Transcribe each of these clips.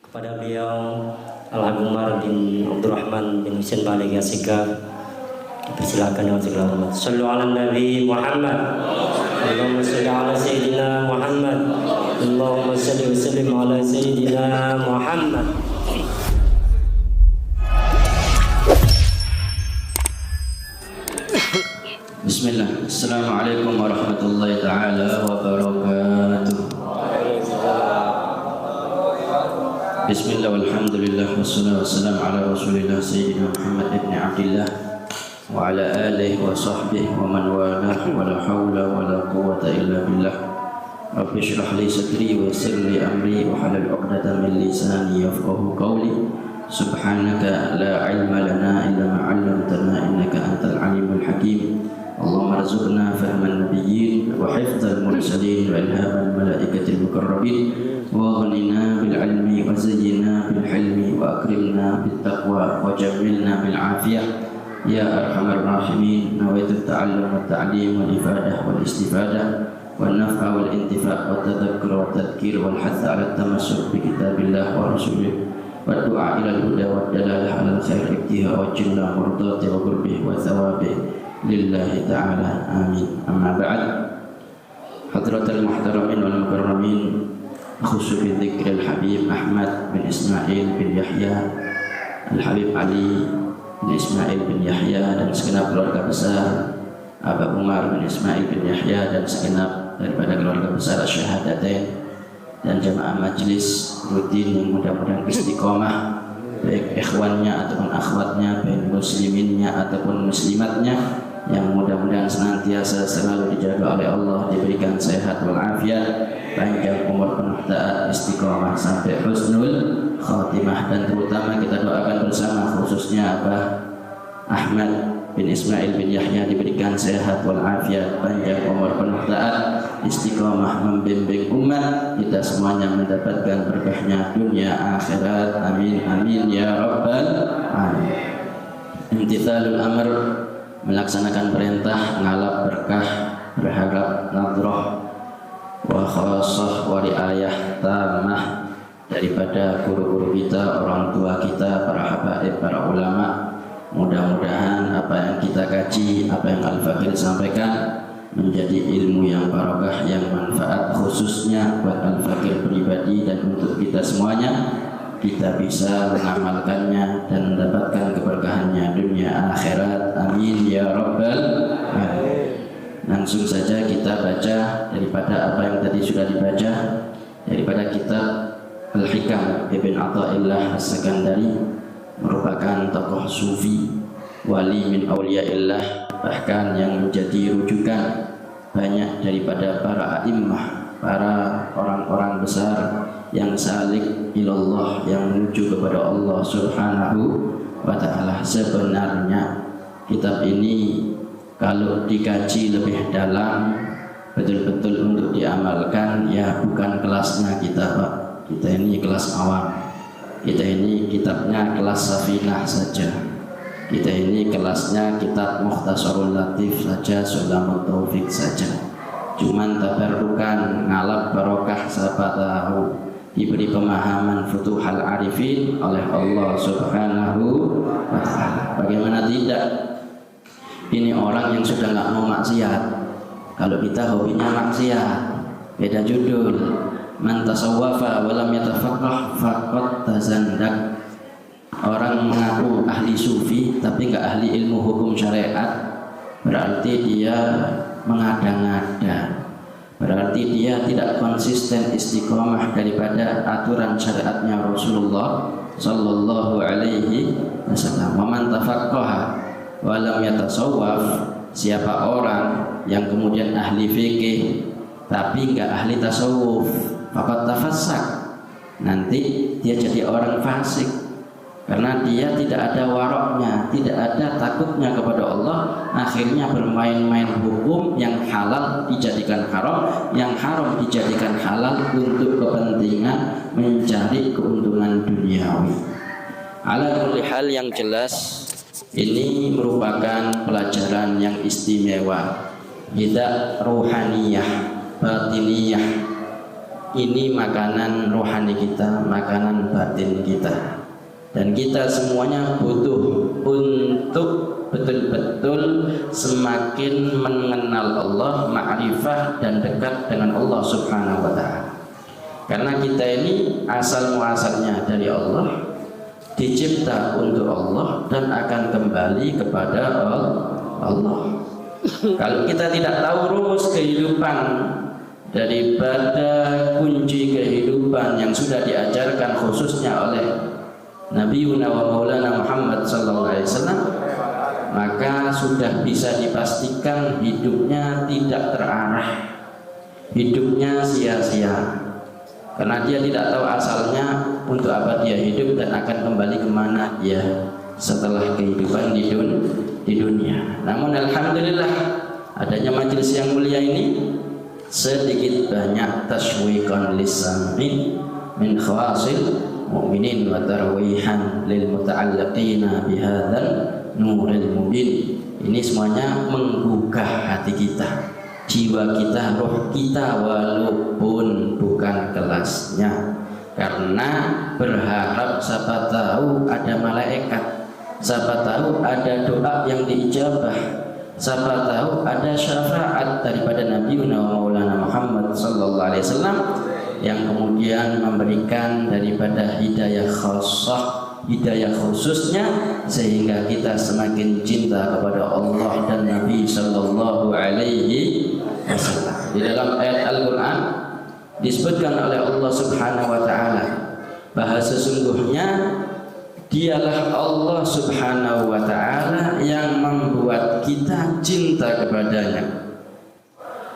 Kepada beliau Al-Habib Umar bin Abdurrahman bin Husain Balik Asika, dipersilakan dengan segala hormat. Sallu ala Nabi Muhammad. Allahumma salli ala Sayyidina Muhammad. Allahumma salli wa sallim ala Sayyidina Muhammad. Bismillah. Assalamualaikum warahmatullahi ta'ala wabarakatuh. Bismillah walhamdulillah wassalatu wassalamu ala rasulillah Sayyidina Muhammad ibn Abdillah wa ala alihi wa sahbihi wa man walah wa la hawla wa la quwwata illa billah. Rabbi shrah li sadri wa yassir li amri wa halal 'uqdatam min lisani yafqahu qawli. Subhanaka la ilma lana illa ma 'allamtana innaka antal alimul hakim. Allahumma arzuqna fahman nabiyyin wa hifdzal mursalin wa ilhamal malaikatil mukarrabin wa ghnina bil ilmi wa zayyina bil hilmi wa akrimna bit taqwa wa jammilna bil afiyah ya arhamar rahimin. Nawaitu ta'allum wa ta'lim wal ifadah wal istifadah wal naf'a wal intifa' wa tadhakkur wa tadhkir wal hadd 'ala tamassuk bi kitabillah wa rasulih wa du'a ila al-huda wa dalalah 'ala al-khair ibtiha wa jalla murdati wa qurbih wa thawabih lillahi ta'ala, amin. Amma ba'd. Hadratal muhtaramin wal mukarramin, khusus bi dzikril Habib Ahmad bin Ismail bin Yahya, Al-Habib Ali bin Ismail bin Yahya dan segenap keluarga besar Abah Umar bin Ismail bin Yahya dan segenap daripada keluarga besar Syahadatain dan jamaah majlis rutin yang mudah-mudahan istiqomah, baik ikhwannya ataupun akhwatnya, baik musliminnya ataupun muslimatnya, yang mudah-mudahan senantiasa selalu dijaga oleh Allah, diberikan sehat walafiat, panjang umur, penuh taat, istiqomah sampai husnul khatimah. Dan terutama kita doakan bersama khususnya Abah Ahmad bin Ismail bin Yahya diberikan sehat walafiat, panjang umur, penuh taat, istiqomah membimbing umat, kita semuanya mendapatkan berkahnya dunia akhirat, amin amin ya rabbal alamin. Imtithalul amr, melaksanakan perintah, ngalap berkah, berharap nadrah wa khassah wa riayah tamah daripada guru-guru kita, orang tua kita, para habaib, para ulama. Mudah-mudahan apa yang kita kaji, apa yang Al-Fakir sampaikan menjadi ilmu yang barokah, yang manfaat khususnya buat Al-Fakir pribadi dan untuk kita semuanya. Kita bisa mengamalkannya dan mendapatkan keberkahannya dunia akhirat, amin ya rabbal alamin. Langsung saja kita baca daripada apa yang tadi sudah dibaca daripada kitab Al-Hikam Ibn Atha'illah As-Sakandari, merupakan tokoh sufi, wali min awliyaillah, bahkan yang menjadi rujukan banyak daripada para a'immah, para orang-orang besar yang salik ilallah, yang menuju kepada Allah subhanahu wa ta'ala. Sebenarnya kitab ini kalau dikaji lebih dalam, betul-betul untuk diamalkan, ya bukan kelasnya kita Pak. Kita ini kelas awam, kita ini kitabnya kelas Safinah saja, kita ini kelasnya kitab Mukhtasarul Latif saja, Sulamut Taufik saja. Cuman tabarrukan, ngalap barokah, siapa tahu diberi pemahaman Futuhal Arifin oleh Allah subhanahu wa ta'ala. Bagaimana tidak, ini orang yang sudah nggak mau maksiat. Kalau kita hobinya maksiat, beda judul. Man tasawwafa wa lam yatafaqqah faqad tazandak. Orang mengaku ahli sufi tapi nggak ahli ilmu hukum syariat, berarti dia mengada-ngada, berarti dia tidak konsisten istiqomah daripada aturan syariatnya Rasulullah sallallahu alaihi wasallam. Wa man tafaqqaha wa lam yatasawwaf, siapa orang yang kemudian ahli fikih tapi enggak ahli tasawuf, faqad tafassak, nanti dia jadi orang fasik. Karena dia tidak ada waroknya, tidak ada takutnya kepada Allah, akhirnya bermain-main hukum, yang halal dijadikan haram, yang haram dijadikan halal untuk kepentingan mencari keuntungan duniawi. Ala kulli hal, yang jelas ini merupakan pelajaran yang istimewa, tidak ruhaniyah, batiniyah, ini makanan rohani kita, makanan batin kita. Dan kita semuanya butuh untuk betul-betul semakin mengenal Allah, ma'rifah dan dekat dengan Allah Subhanahu wa ta'ala. Karena kita ini asal muasalnya dari Allah, dicipta untuk Allah dan akan kembali kepada Allah. Kalau kita tidak tahu rumus kehidupan daripada kunci kehidupan yang sudah diajarkan khususnya oleh Nabi wa Maulana Muhammad sallallahu alaihi wasallam, maka sudah bisa dipastikan hidupnya tidak terarah, hidupnya sia-sia, karena dia tidak tahu asalnya untuk apa dia hidup dan akan kembali kemana dia setelah kehidupan di dunia. Namun alhamdulillah adanya majelis yang mulia ini sedikit banyak taswiqan lisamin min khawasil mu'minin wa tarwihan lil muta'alliqina bihadzal nuril mubin. Ini semuanya menggugah hati kita, jiwa kita, roh kita, walaupun bukan kelasnya. Karena berharap siapa tahu ada malaikat, siapa tahu ada doa yang diijabah, siapa tahu ada syafaat daripada Nabi Maulana Muhammad sallallahu alaihi wasallam yang kemudian memberikan daripada hidayah khassah, hidayah khususnya, sehingga kita semakin cinta kepada Allah dan Nabi sallallahu alaihi wasallam. Di dalam ayat Al-Qur'an disebutkan oleh Allah Subhanahu wa taala bahwa sesungguhnya dialah Allah Subhanahu wa ta'ala yang membuat kita cinta kepadanya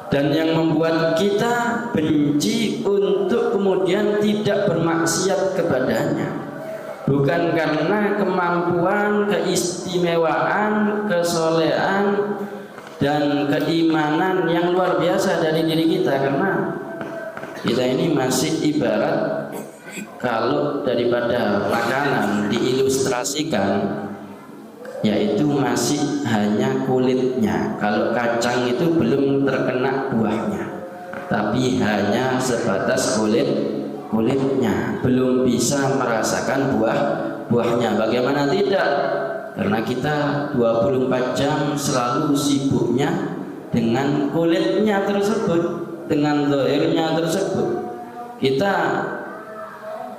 dan yang membuat kita benci untuk kemudian tidak bermaksiat kepadanya, bukan karena kemampuan, keistimewaan, kesolehan dan keimanan yang luar biasa dari diri kita, karena kita ini masih ibarat kalau daripada makanan diilustrasikan, yaitu masih hanya kulitnya. Kalau kacang itu belum terkena buahnya, tapi hanya sebatas kulitnya, belum bisa merasakan buahnya. Bagaimana tidak? Karena kita 24 jam selalu sibuknya dengan kulitnya tersebut, dengan zahirnya tersebut. Kita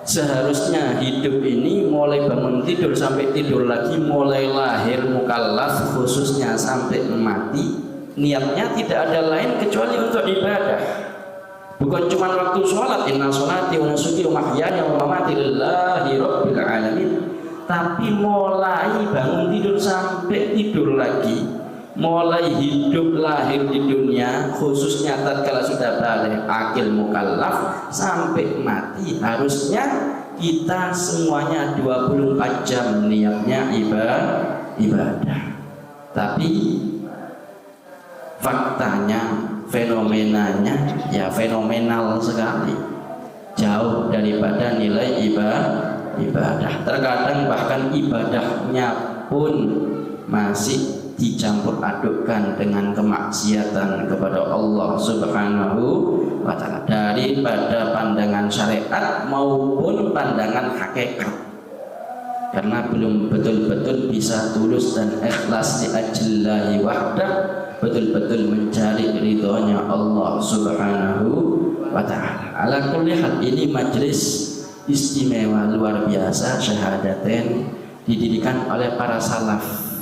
seharusnya hidup ini mulai bangun tidur sampai tidur lagi, mulai lahir mukallaf khususnya sampai mati, niatnya tidak ada lain kecuali untuk ibadah. Bukan cuma waktu sholat, inna sholati wa nusuki wa mahyaya wa mamati lillahi rabbil alamin, tapi mulai bangun tidur sampai tidur lagi, mulai hidup lahir di dunia khususnya tatkala sudah balik akil mukallaf sampai mati, harusnya kita semuanya 24 jam niatnya ibadah. Tapi faktanya, fenomenanya ya fenomenal sekali, jauh daripada nilai ibadah. Terkadang bahkan ibadahnya pun masih dicampur adukkan dengan kemaksiatan kepada Allah Subhanahu wa ta'ala, daripada pandangan syariat maupun pandangan hakikat, karena belum betul-betul bisa tulus dan ikhlas li ajlillahi wahdah, betul-betul mencari ridhonya Allah Subhanahu wa ta'ala. Ala kulli hal, ini majlis istimewa luar biasa, syahadatain didirikan oleh para salaf.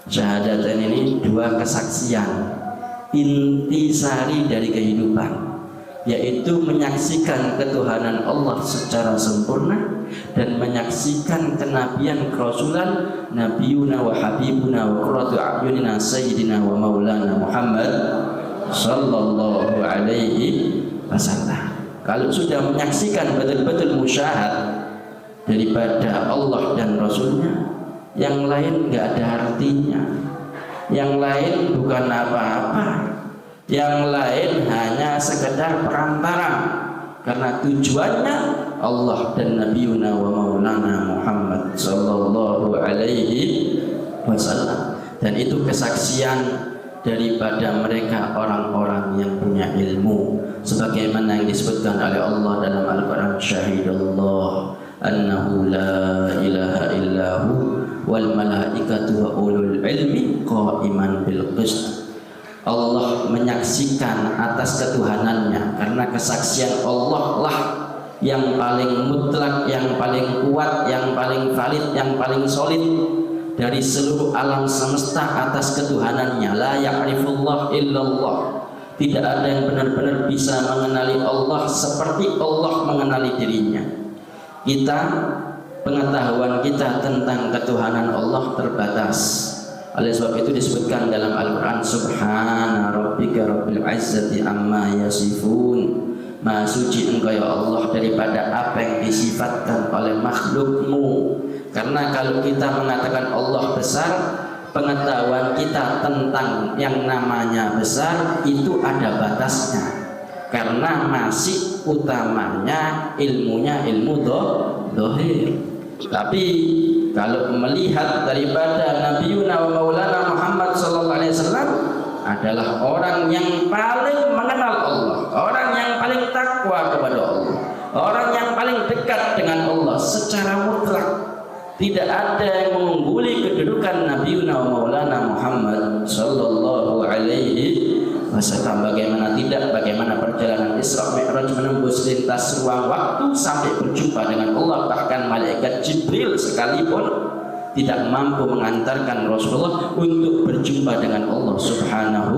Syahadatain ini dua kesaksian intisari dari kehidupan, yaitu menyaksikan ketuhanan Allah secara sempurna dan menyaksikan kenabian kerasulan Nabiyuna wa Habibuna wa qurratu a'yunina Sayyidina wa Maulana Muhammad sallallahu alaihi wasallam. Kalau sudah menyaksikan betul-betul musyahad daripada Allah dan Rasulnya, yang lain nggak ada artinya, yang lain bukan apa-apa, yang lain hanya sekedar perantara, karena tujuannya Allah dan Nabiuna wa Maulana Muhammad sallallahu alaihi wasallam. Dan itu kesaksian daripada mereka orang-orang yang punya ilmu, sebagaimana yang disebutkan oleh Allah dalam Al-Quran, syahidallah annahu la ilaha illahu wal malaikatu wa ulul ilmi qaiman bil qist. Allah menyaksikan atas ketuhanannya, karena kesaksian Allah lah yang paling mutlak, yang paling kuat, yang paling valid, yang paling solid dari seluruh alam semesta atas ketuhanannya. La ya'rifullah illallah. Tidak ada yang benar-benar bisa mengenali Allah seperti Allah mengenali dirinya. Kita, pengetahuan kita tentang ketuhanan Allah terbatas. Oleh sebab itu disebutkan dalam Al-Quran, subhana rabbika rabbil izzati amma yasifun. Maha suci engkau ya Allah daripada apa yang disifatkan oleh makhlukmu. Karena kalau kita mengatakan Allah besar, pengetahuan kita tentang yang namanya besar itu ada batasnya, karena masih utamanya ilmunya ilmu dohir. Tapi kalau melihat daripada Nabiuna wa Maulana Muhammad sallallahu alaihi wasallam adalah orang yang paling mengenal Allah, orang yang paling takwa kepada Allah, orang yang paling dekat dengan Allah secara mutlak. Tidak ada yang mengungguli kedudukan Nabiuna wa Maulana Muhammad sallallahu alaihi wasallam. Bagaimana tidak, bagaimana perjalanan Isra Mi'raj menembus lintas ruang waktu sampai berjumpa dengan Allah, bahkan malaikat Jibril sekalipun tidak mampu mengantarkan Rasulullah untuk berjumpa dengan Allah Subhanahu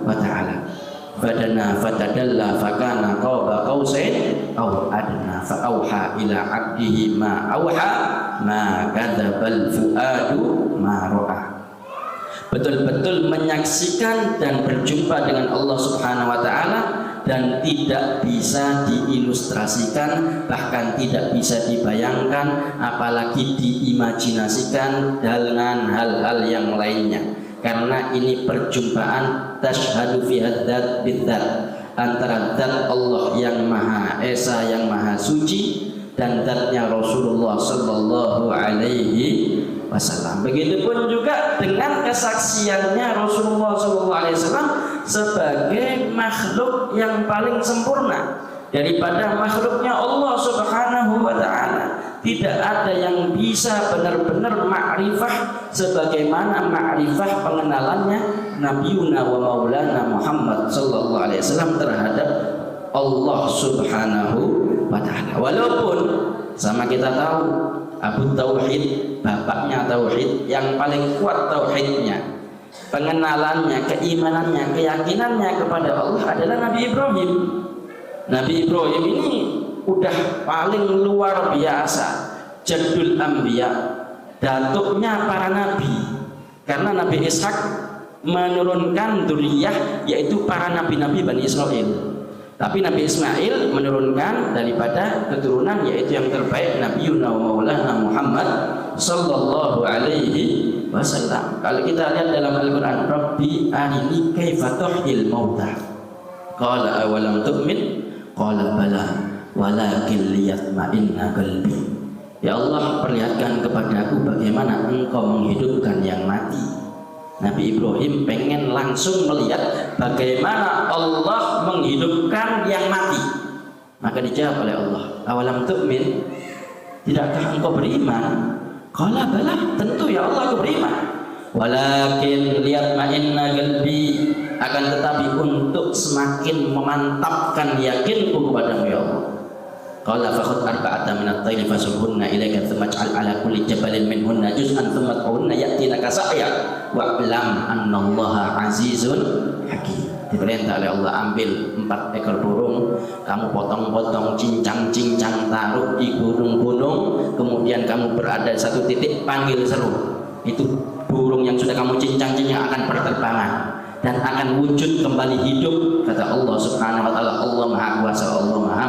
wa taala. Fadana fatadalla fakana qaba qausain aw adna fa auha ila 'abdihi ma auha ma kadzabal fuadu ma ra'a. Betul-betul menyaksikan dan berjumpa dengan Allah Subhanahu wa taala, dan tidak bisa diilustrasikan, bahkan tidak bisa dibayangkan, apalagi diimajinasikan dengan hal-hal yang lainnya. Karena ini perjumpaan tashhadu fi hadzat bidzat, antara zat Allah yang Maha Esa, yang Maha Suci, dan zatnya Rasulullah sallallahu alaihi wasallam. Begitupun juga dengan kesaksiannya Rasulullah sallallahu alaihi wasallam sebagai makhluk yang paling sempurna daripada makhluknya Allah Subhanahu wa taala. Tidak ada yang bisa benar-benar ma'rifah sebagaimana ma'rifah pengenalannya Nabiuna wa Maulana Muhammad sallallahu alaihi wasallam terhadap Allah Subhanahu wa taala. Walaupun sama kita tahu Abu Tauhid, bapaknya Tauhid, yang paling kuat tauhidnya, pengenalannya, keimanannya, keyakinannya kepada Allah adalah Nabi Ibrahim. Nabi Ibrahim ini udah paling luar biasa, jadul anbiya, datuknya para nabi. Karena Nabi Ishak menurunkan dzurriyyah, yaitu para nabi-nabi Bani Israel. Tapi Nabi Ismail menurunkan daripada keturunan, yaitu yang terbaik Nabiuna wa Maulana Muhammad sallallahu alaihi wasallam. Kalau kita lihat dalam Al-Quran, Rabbi arini kaifa tuhyil mauta, qala awalam tu'min, qala bala walakin liyatma'inna qalbi. Ya Allah, perlihatkan kepadaku bagaimana engkau menghidupkan yang mati. Nabi Ibrahim pengen langsung melihat bagaimana Allah menghidupkan yang mati. Maka dijawab oleh Allah, awalam tu'min, tidakkah engkau beriman? Qala bala, tentu ya Allah aku beriman. Walakin liyatma'inna qalbi, akan tetapi untuk semakin memantapkan yakinku kepadamu ya Allah. Qala fakhudh arba'atan min at-tayri fasurhunna ilayka thumma ij'al 'ala kulli jabalin minhunna juz'an thumma ad'uhunna ya'tinaka sa'ya wa'lam annallaha 'azizun hakim. Diperintah oleh Allah, ambil 4 ekor burung, kamu potong-potong, cincang-cincang, taruh di gunung-gunung, kemudian kamu berada di satu titik, panggil seru. Itu burung yang sudah kamu cincang-cincang akan berterbangan dan akan wujud kembali hidup, kata Allah Subhanahu wa taala. Allah Maha Kuasa, Allah Maha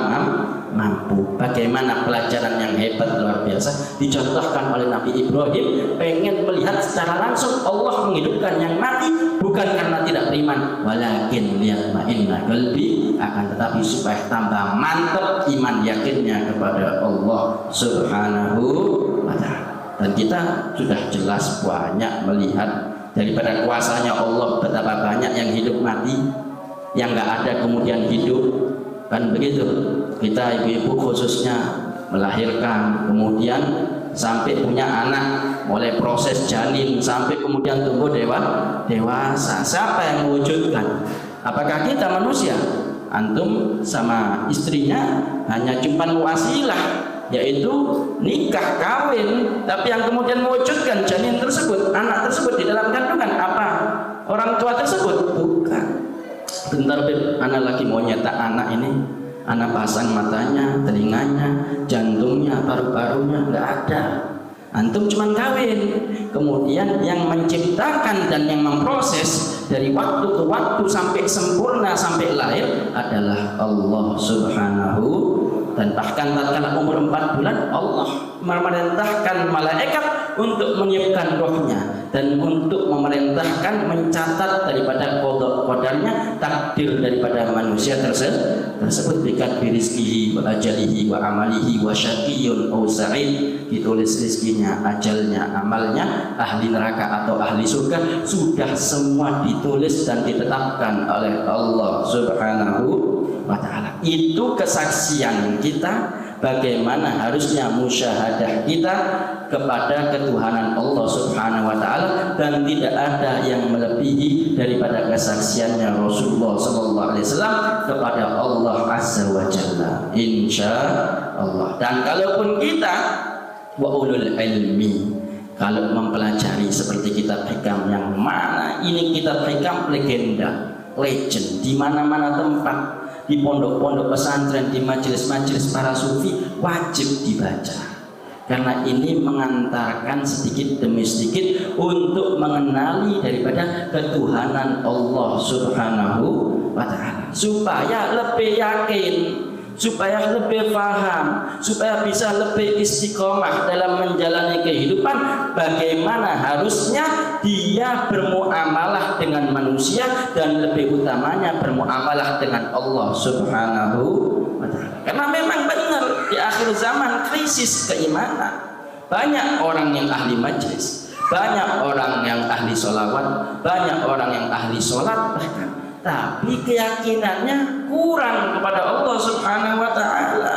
mampu. Bagaimana pelajaran yang hebat luar biasa dicontohkan oleh Nabi Ibrahim, pengen melihat secara langsung Allah menghidupkan yang mati, bukan karena tidak beriman, walakin liyatma'inna qalbi, akan tetapi supaya tambah mantap iman yakinnya kepada Allah Subhanahu wa taala. Dan kita sudah jelas banyak melihat daripada kuasanya Allah. Betapa banyak yang hidup mati, yang nggak ada kemudian hidup, kan begitu. Kita ibu-ibu khususnya melahirkan, kemudian sampai punya anak, mulai proses janin sampai kemudian tumbuh dewasa. Siapa yang mewujudkan? Apakah kita manusia? Antum sama istrinya hanya cuma wasilah, yaitu nikah, kawin. Tapi yang kemudian mewujudkan janin tersebut, anak tersebut di dalam kandungan apa? Orang tua tersebut? Bukan. Bentar Beb, anak lagi mau nyetak anak ini, anak pasang matanya, telinganya, jantungnya, paru-parunya, nggak ada. Antum cuma kawin. Kemudian yang menciptakan dan yang memproses dari waktu ke waktu sampai sempurna, sampai lahir adalah Allah Subhanahu. Dan bahkan tatkala umur 4 bulan, Allah memerintahkan malaikat untuk menyiapkan rohnya dan untuk memerintahkan mencatat daripada qada qadarnya, takdir daripada manusia tersebut, bikat rizqihi wa ajalihi wa amalihi wa syaqiyyun aw sa'id. Ditulis rizkinya, ajalnya, amalnya, ahli neraka atau ahli surga, sudah semua ditulis dan ditetapkan oleh Allah Subhanahu wa ta'ala. Itu kesaksian kita, bagaimana harusnya musyahadah kita kepada ketuhanan Allah Subhanahu wa ta'ala, dan tidak ada yang melebihi daripada kesaksiannya Rasulullah sallallahu alaihi wasallam kepada Allah Azza wa Jalla, insya Allah. Dan kalaupun kita wa ulul ilmi, kalau mempelajari seperti kitab hikam, yang mana ini kitab hikam legenda, legend, di mana-mana tempat, di pondok-pondok pesantren, di majelis-majelis para sufi, wajib dibaca. Karena ini mengantarkan sedikit demi sedikit untuk mengenali daripada ketuhanan Allah Subhanahu wa ta'ala, supaya lebih yakin, supaya lebih paham, supaya bisa lebih istiqomah dalam menjalani kehidupan, bagaimana harusnya dia bermuamalah dengan manusia, dan lebih utamanya bermuamalah dengan Allah Subhanahu wa ta'ala. Karena memang benar di akhir zaman krisis keimanan. Banyak orang yang ahli majlis, banyak orang yang ahli sholawat, banyak orang yang ahli sholat bahkan, tapi keyakinannya kurang kepada Allah Subhanahu wa ta'ala.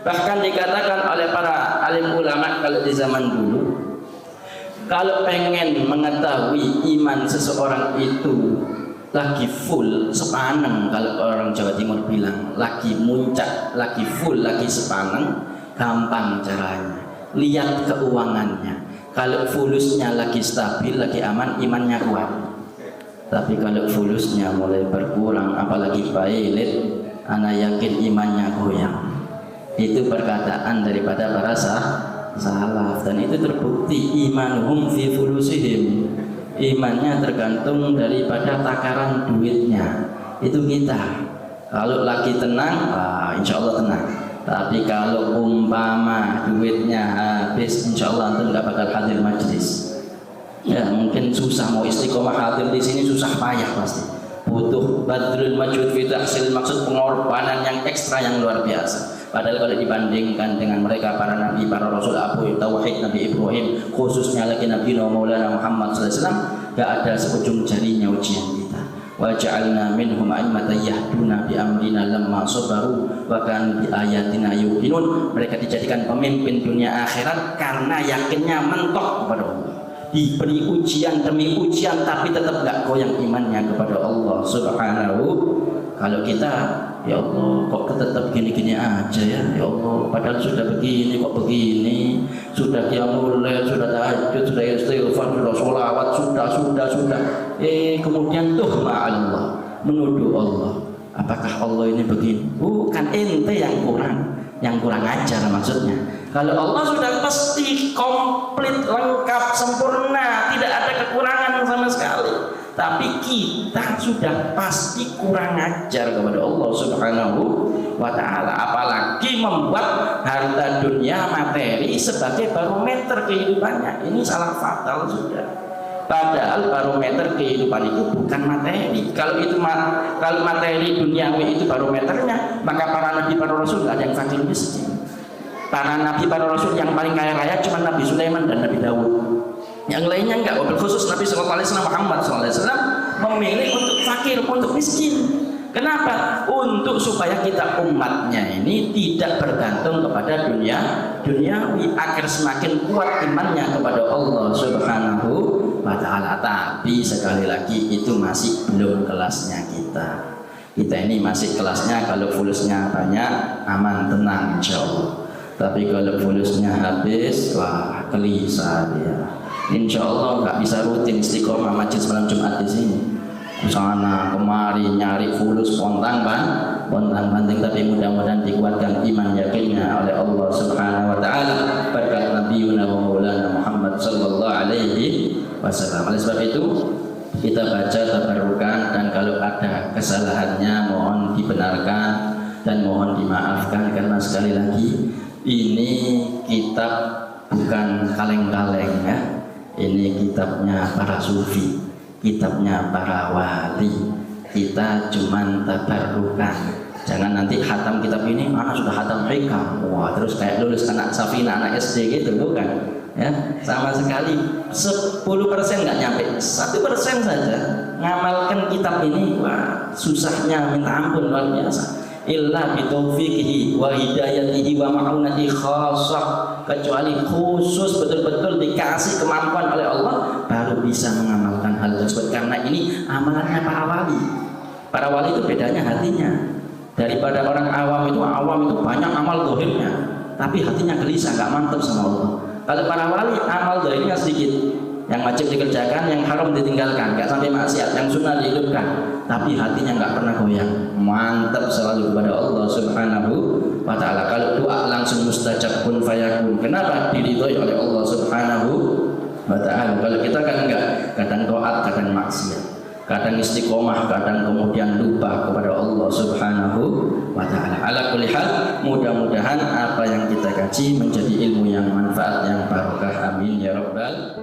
Bahkan dikatakan oleh para alim ulama kalau di zaman dulu, kalau pengen mengetahui iman seseorang itu lagi full sepaneng, kalau orang Jawa Timur bilang lagi muncak, lagi full, lagi sepaneng, gampang caranya, lihat keuangannya. Kalau fulusnya lagi stabil, lagi aman, imannya kuat. Tapi kalau fulusnya mulai berkurang, apalagi pailit, ana yakin imannya goyang. Itu perkataan daripada para salaf, dan itu terbukti. Imanuhum fi fulusihim, imannya tergantung daripada takaran duitnya. Itu kita kalau lagi tenang, insya Allah tenang. Tapi kalau umpama duitnya habis, insya Allah antum nggak bakal hadir majlis. Ya mungkin susah mau istiqomah hadir di sini, susah payah pasti. Butuh badrul majhud fi tahsil, maksud pengorbanan yang ekstra, yang luar biasa. Padahal kalau dibandingkan dengan mereka para nabi, para rasul, Abu Tauhid, Nabi Ibrahim, khususnya lagi Nabi Maulana Muhammad SAW, gak ada seujung jarinya ujian kita. Wa ja'alna minhum a'immatan yahduna bi amrina lamma sabaru wa kanu bi ayatina yuqinun. Mereka dijadikan pemimpin dunia akhirat karena yakinnya mentok kepada Allah. Diberi ujian demi ujian tapi tetap gak goyang imannya kepada Allah Subhanahu. Kalau kita, ya Allah kok tetap gini-gini aja ya Allah, padahal sudah begini kok begini, sudah qiyamul lail, sudah tahajud, sudah istighfar, sudah sholawat, sudah kemudian tuh Allah, menuduh Allah. Apakah Allah ini begini? Bukan, ente yang kurang ajar maksudnya. Kalau Allah sudah pasti komplit, lengkap, sempurna, tidak ada kekurangan sama sekali. Tapi kita sudah pasti kurang ajar kepada Allah Subhanahu wa ta'ala. Apalagi membuat harta dunia, materi sebagai barometer kehidupannya. Ini salah fatal sudah. Padahal barometer kehidupan itu bukan materi. Kalau materi duniawi itu barometernya, maka para nabi, para rasul tidak ada yang fakir miskin. Para nabi, para rasul yang paling kaya raya cuma Nabi Sulaiman dan Nabi Daud. Yang lainnya enggak. Wabil khusus Nabi Sallallahu Alaihi Wasallam Muhammad Sallallahu Alaihi Wasallam memilih untuk fakir, untuk miskin. Kenapa? Untuk supaya kita umatnya ini tidak bergantung kepada duniawi, agar semakin kuat imannya kepada Allah Subhanahu wa Ta'ala. Tapi sekali lagi itu masih belum kelasnya kita. Kita ini masih kelasnya kalau fulusnya banyak, aman, tenang insya Allah. Tapi kalau fulusnya habis, wah gelisah dia. Insya Allah nggak bisa rutin istiqomah majlis malam Jumat di sini. Sana kemari nyari fulus spontan banting, tapi mudah-mudahan dikuatkan iman yakinnya oleh Allah Subhanahu wa Ta'ala berkat Nabiuna wa Maulana Muhammad sallallahu alaihi wasallam. Oleh sebab itu kita baca tabarukan, dan kalau ada kesalahannya mohon dibenarkan dan mohon dimaafkan, karena sekali lagi ini kitab bukan kaleng-kaleng ya. Ini kitabnya para sufi, kitabnya para wali. Kita cuman tabarukan. Jangan nanti khatam kitab ini, mana sudah khatam hikam, wah terus kayak lulus anak Safina, anak SD gitu, bukan ya, sama sekali 10% nggak nyampe, 1% saja ngamalkan kitab ini. Wah susahnya minta ampun luar biasa. Illa bitaufiqihi wa hidayatihi wa ma'unati khassah, kecuali khusus betul-betul dikasih kemampuan oleh Allah baru bisa mengamalkan hal tersebut. Karena ini amalannya para wali. Para wali itu bedanya hatinya. Daripada orang awam itu banyak amal dohirnya, tapi hatinya gelisah, nggak mantap sama Allah. Kalau para wali amal dohirnya sedikit, yang wajib dikerjakan, yang haram ditinggalkan, nggak sampai maksiat, yang sunnah dihidupkan, tapi hatinya nggak pernah goyang, mantap selalu kepada Allah Subhanahu wa Ta'ala. Kalau doa langsung mustajab, kun fayakun. Kenapa? Diridhoi oleh Allah Subhanahu wa Ta'ala. Kalau kita kan enggak, kadang taat, kadang maksiat, kadang istiqomah, kadang kemudian lupa kepada Allah Subhanahu wa Ta'ala. Ala kulli hal, mudah-mudahan apa yang kita kaji menjadi ilmu yang manfaat, yang barokah. Amin ya rabbal